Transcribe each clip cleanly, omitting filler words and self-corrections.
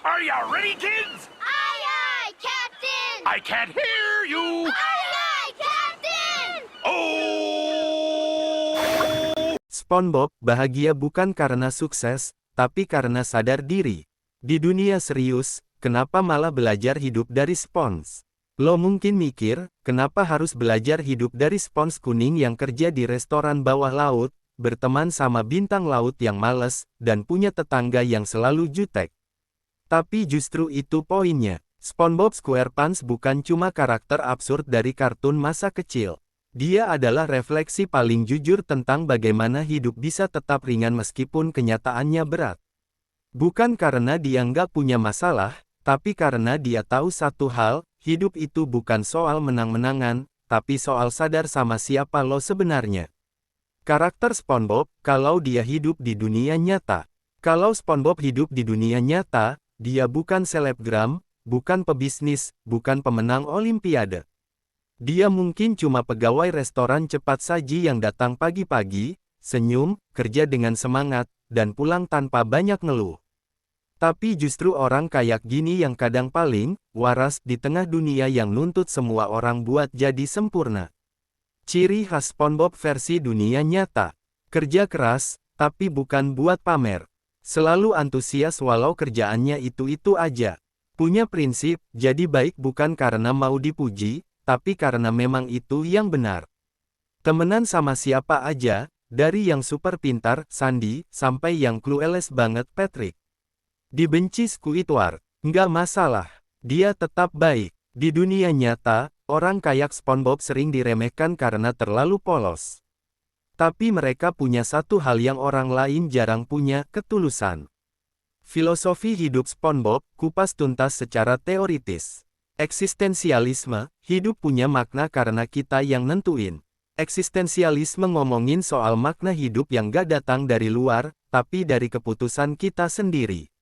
Are you ready, kids? Aye, aye, Captain! I can't hear you. Aye, aye, Captain! Oh! SpongeBob bahagia bukan karena sukses, tapi karena sadar diri. Di dunia serius, kenapa malah belajar hidup dari spons? Lo mungkin mikir, kenapa harus belajar hidup dari spons kuning yang kerja di restoran bawah laut, berteman sama bintang laut yang males, dan punya tetangga yang selalu jutek. Tapi justru itu poinnya. SpongeBob SquarePants bukan cuma karakter absurd dari kartun masa kecil. Dia adalah refleksi paling jujur tentang bagaimana hidup bisa tetap ringan meskipun kenyataannya berat. Bukan karena dia nggak punya masalah, tapi karena dia tahu satu hal, hidup itu bukan soal menang-menangan, tapi soal sadar sama siapa lo sebenarnya. Karakter SpongeBob, kalau dia hidup di dunia nyata. Kalau SpongeBob hidup di dunia nyata, dia bukan selebgram, bukan pebisnis, bukan pemenang olimpiade. Dia mungkin cuma pegawai restoran cepat saji yang datang pagi-pagi, senyum, kerja dengan semangat, dan pulang tanpa banyak ngeluh. Tapi justru orang kayak gini yang kadang paling waras di tengah dunia yang nuntut semua orang buat jadi sempurna. Ciri khas SpongeBob versi dunia nyata. Kerja keras, tapi bukan buat pamer. Selalu antusias walau kerjaannya itu-itu aja. Punya prinsip, jadi baik bukan karena mau dipuji, tapi karena memang itu yang benar. Temenan sama siapa aja, dari yang super pintar, Sandy, sampai yang clueless banget, Patrick. Dibenci Squidward, nggak masalah. Dia tetap baik. Di dunia nyata, orang kayak SpongeBob sering diremehkan karena terlalu polos. Tapi mereka punya satu hal yang orang lain jarang punya, ketulusan. Filosofi hidup SpongeBob, kupas tuntas secara teoritis. Eksistensialisme, hidup punya makna karena kita yang nentuin. Eksistensialisme ngomongin soal makna hidup yang gak datang dari luar, tapi dari keputusan kita sendiri.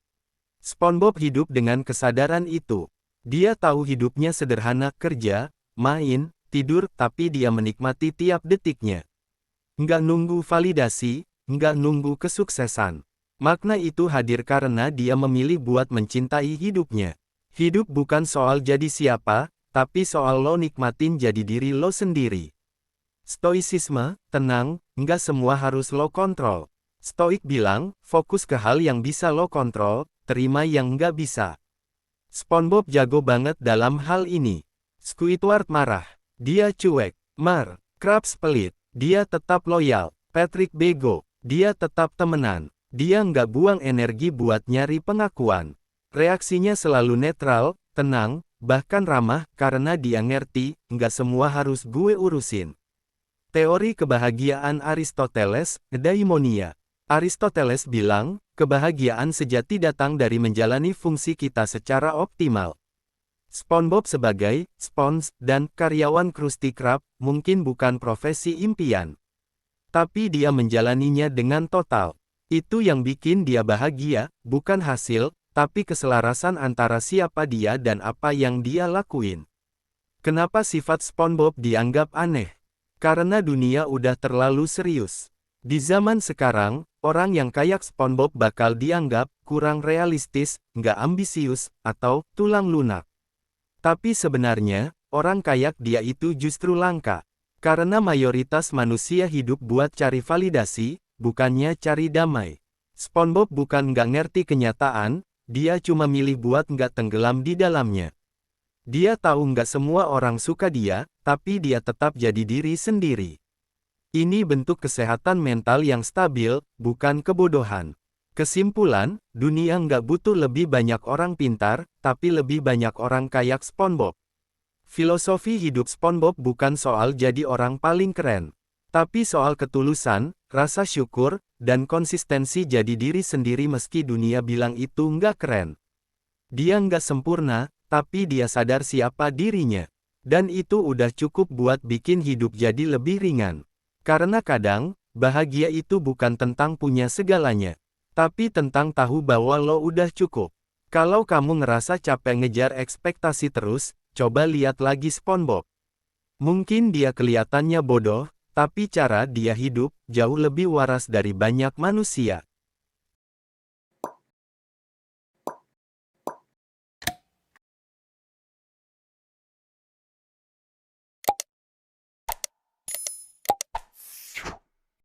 SpongeBob hidup dengan kesadaran itu. Dia tahu hidupnya sederhana, kerja, main, tidur, tapi dia menikmati tiap detiknya. Nggak nunggu validasi, nggak nunggu kesuksesan. Makna itu hadir karena dia memilih buat mencintai hidupnya. Hidup bukan soal jadi siapa, tapi soal lo nikmatin jadi diri lo sendiri. Stoicisme, tenang, nggak semua harus lo kontrol. Stoik bilang, fokus ke hal yang bisa lo kontrol, terima yang nggak bisa. SpongeBob jago banget dalam hal ini. Squidward marah, dia cuek. Krabs pelit, dia tetap loyal. Patrick bego, dia tetap temenan. Dia nggak buang energi buat nyari pengakuan. Reaksinya selalu netral, tenang, bahkan ramah, karena dia ngerti, nggak semua harus gue urusin. Teori kebahagiaan Aristoteles, eudaimonia. Aristoteles bilang, kebahagiaan sejati datang dari menjalani fungsi kita secara optimal. SpongeBob sebagai spons dan karyawan Krusty Krab mungkin bukan profesi impian. Tapi dia menjalaninya dengan total. Itu yang bikin dia bahagia, bukan hasil, tapi keselarasan antara siapa dia dan apa yang dia lakuin. Kenapa sifat SpongeBob dianggap aneh? Karena dunia udah terlalu serius. Di zaman sekarang, orang yang kayak SpongeBob bakal dianggap kurang realistis, nggak ambisius, atau tulang lunak. Tapi sebenarnya, orang kayak dia itu justru langka. Karena mayoritas manusia hidup buat cari validasi, bukannya cari damai. SpongeBob bukan nggak ngerti kenyataan, dia cuma milih buat nggak tenggelam di dalamnya. Dia tahu nggak semua orang suka dia, tapi dia tetap jadi diri sendiri. Ini bentuk kesehatan mental yang stabil, bukan kebodohan. Kesimpulan, dunia nggak butuh lebih banyak orang pintar, tapi lebih banyak orang kayak SpongeBob. Filosofi hidup SpongeBob bukan soal jadi orang paling keren, tapi soal ketulusan, rasa syukur, dan konsistensi jadi diri sendiri meski dunia bilang itu nggak keren. Dia nggak sempurna, tapi dia sadar siapa dirinya. Dan itu udah cukup buat bikin hidup jadi lebih ringan. Karena kadang, bahagia itu bukan tentang punya segalanya, tapi tentang tahu bahwa lo udah cukup. Kalau kamu ngerasa capek ngejar ekspektasi terus, coba lihat lagi SpongeBob. Mungkin dia kelihatannya bodoh, tapi cara dia hidup jauh lebih waras dari banyak manusia.